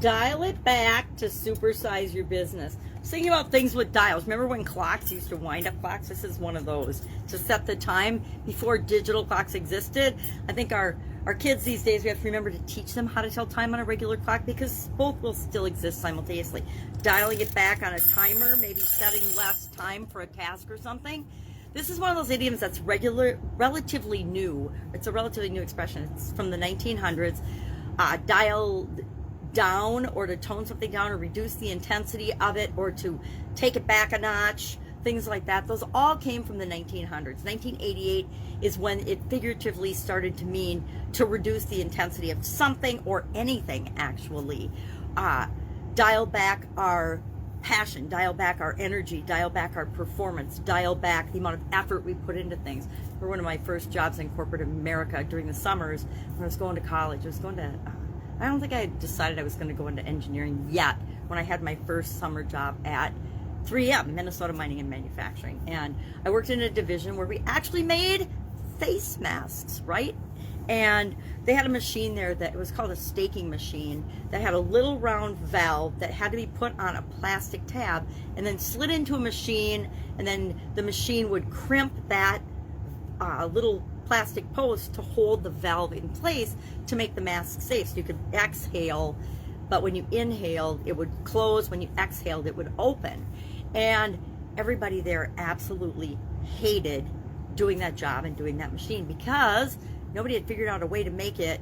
Dial it back to supersize your business. I was thinking about things with dials. Remember when clocks used to wind up clocks? This is one of those to set the time before digital clocks existed. I think our kids these days, we have to remember to teach them how to tell time on a regular clock because both will still exist simultaneously. Dialing it back on a timer, maybe setting less time for a task or something. This is one of those idioms that's relatively new. It's a relatively new expression. It's from the 1900s. Dial down, or to tone something down, or reduce the intensity of it, or to take it back a notch, things like that. Those all came from the 1900s. 1988 is when it figuratively started to mean to reduce the intensity of something or anything, actually. Dial back our passion, dial back our energy, dial back our performance, dial back the amount of effort we put into things. For one of my first jobs in corporate America during the summers when I was going to college, I don't think I had decided I was going to go into engineering yet when I had my first summer job at 3M, Minnesota Mining and Manufacturing. And I worked in a division where we actually made face masks, right? And they had a machine there that was called a staking machine that had a little round valve that had to be put on a plastic tab and then slid into a machine, and then the machine would crimp that little plastic post to hold the valve in place to make the mask safe. So you could exhale, but when you inhaled, it would close. When you exhaled, it would open. And everybody there absolutely hated doing that job and doing that machine because nobody had figured out a way to make it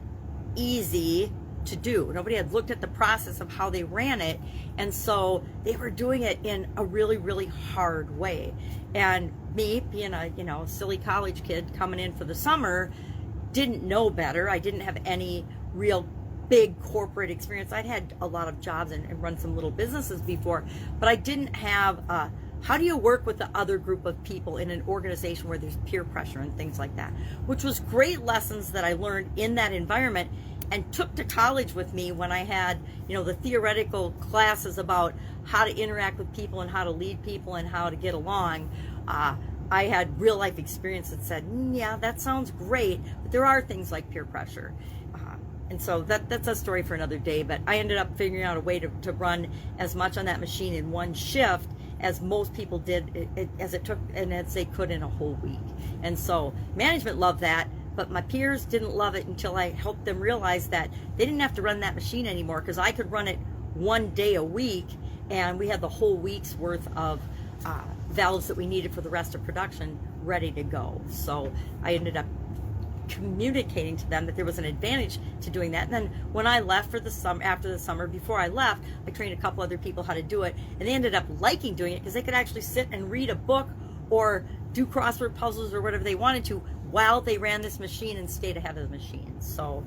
easy to do. Nobody had looked at the process of how they ran it, and so they were doing it in a really, really hard way. And me, being a silly college kid coming in for the summer, didn't know better. I didn't have any real big corporate experience. I'd had a lot of jobs and run some little businesses before, but I didn't have how do you work with the other group of people in an organization where there's peer pressure and things like that, which was great lessons that I learned in that environment and took to college with me when I had, the theoretical classes about how to interact with people and how to lead people and how to get along. I had real life experience that said, yeah, that sounds great, but there are things like peer pressure. And so that's a story for another day, but I ended up figuring out a way to run as much on that machine in one shift as most people did, as it took and as they could in a whole week. And so management loved that, but my peers didn't love it until I helped them realize that they didn't have to run that machine anymore because I could run it one day a week, and we had the whole week's worth of valves that we needed for the rest of production ready to go. So I ended up communicating to them that there was an advantage to doing that. And then when I left for the summer, after the summer, before I left, I trained a couple other people how to do it, and they ended up liking doing it because they could actually sit and read a book or do crossword puzzles or whatever they wanted to while they ran this machine and stayed ahead of the machine. So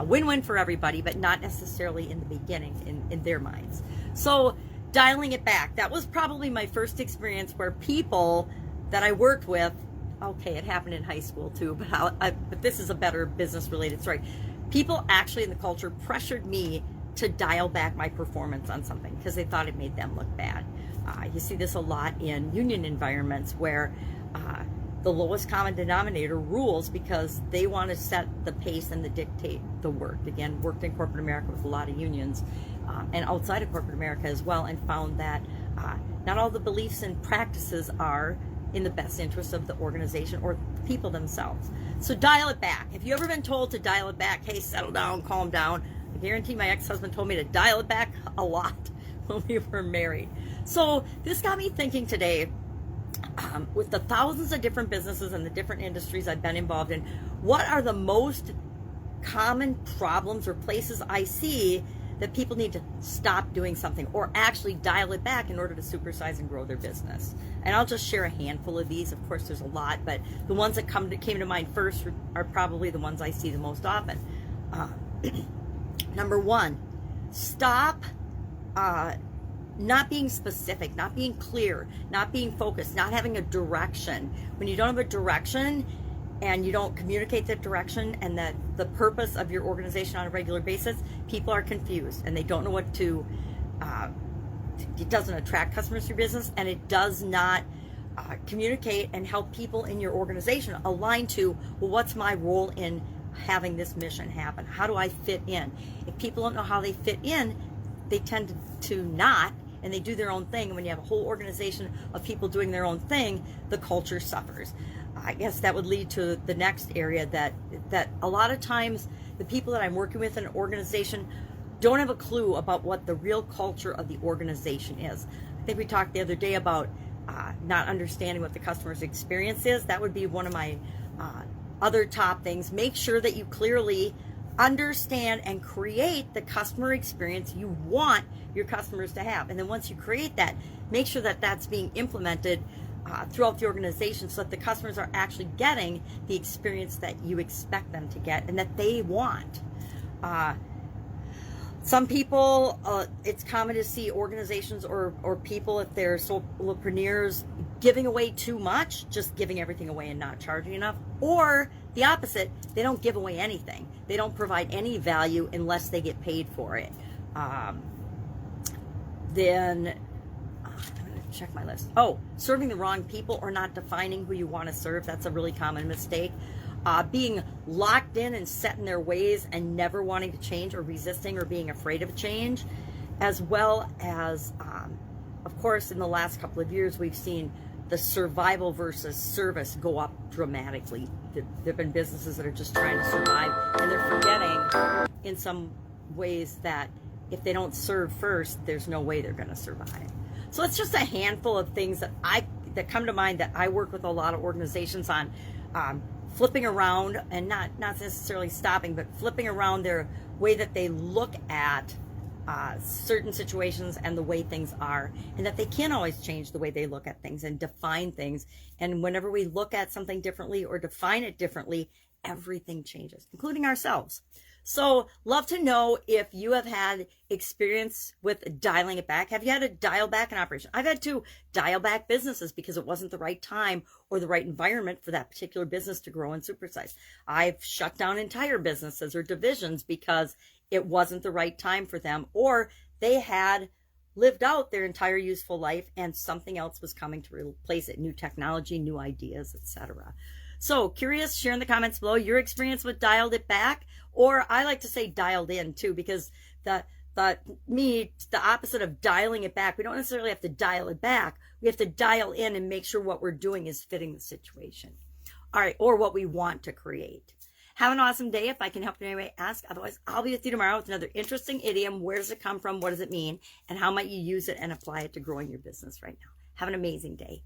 win-win for everybody, but not necessarily in the beginning in their minds. So dialing it back, that was probably my first experience where people that I worked with, okay, it happened in high school too, but this is a better business-related story. People actually in the culture pressured me to dial back my performance on something because they thought it made them look bad. You see this a lot in union environments where the lowest common denominator rules because they want to set the pace and dictate the work. Again, worked in corporate America with a lot of unions and outside of corporate America as well, and found that not all the beliefs and practices are in the best interest of the organization or the people themselves. So dial it back. If you've ever been told to dial it back, hey, settle down, calm down, I guarantee my ex-husband told me to dial it back a lot when we were married. So this got me thinking today, with the thousands of different businesses and the different industries I've been involved in, what are the most common problems or places I see that people need to stop doing something or actually dial it back in order to supersize and grow their business? And I'll just share a handful of these. Of course, there's a lot, but the ones that came to mind first are probably the ones I see the most often. Number one, stop not being specific, not being clear, not being focused, not having a direction. When you don't have a direction and you don't communicate that direction and that the purpose of your organization on a regular basis, people are confused and they don't know what to, it doesn't attract customers to your business, and it does not communicate and help people in your organization align to, well, what's my role in having this mission happen? How do I fit in? If people don't know how they fit in, they tend to not, and they do their own thing. And when you have a whole organization of people doing their own thing, the culture suffers. I guess that would lead to the next area, that a lot of times the people that I'm working with in an organization don't have a clue about what the real culture of the organization is. I think we talked the other day about not understanding what the customer's experience is. That would be one of my other top things. Make sure that you clearly understand and create the customer experience you want your customers to have. And then once you create that, make sure that that's being implemented throughout the organization, so that the customers are actually getting the experience that you expect them to get and that they want. Some people, it's common to see organizations or people, if they're solopreneurs, giving away too much, just giving everything away and not charging enough. Or the opposite, they don't give away anything. They don't provide any value unless they get paid for it. Then, I'm going to check my list. Oh, serving the wrong people or not defining who you want to serve. That's a really common mistake. Being locked in and set in their ways and never wanting to change, or resisting or being afraid of change, as well as, of course, in the last couple of years, we've seen the survival versus service go up dramatically. There have been businesses that are just trying to survive, and they're forgetting in some ways that if they don't serve first, there's no way they're going to survive. So it's just a handful of things that come to mind that I work with a lot of organizations on. Flipping around, and not necessarily stopping, but flipping around their way that they look at certain situations and the way things are, and that they can't always change the way they look at things and define things. And whenever we look at something differently or define it differently, everything changes, including ourselves. So love to know if you have had experience with dialing it back. Have you had to dial back an operation? I've had to dial back businesses because it wasn't the right time or the right environment for that particular business to grow and supersize. I've shut down entire businesses or divisions because it wasn't the right time for them, or they had lived out their entire useful life and something else was coming to replace it. New technology, new ideas, etc. So curious, share in the comments below your experience with dialed it back, or I like to say dialed in too, because the opposite of dialing it back, we don't necessarily have to dial it back. We have to dial in and make sure what we're doing is fitting the situation. All right, or what we want to create. Have an awesome day. If I can help in any way, ask. Otherwise, I'll be with you tomorrow with another interesting idiom. Where does it come from? What does it mean? And how might you use it and apply it to growing your business right now? Have an amazing day.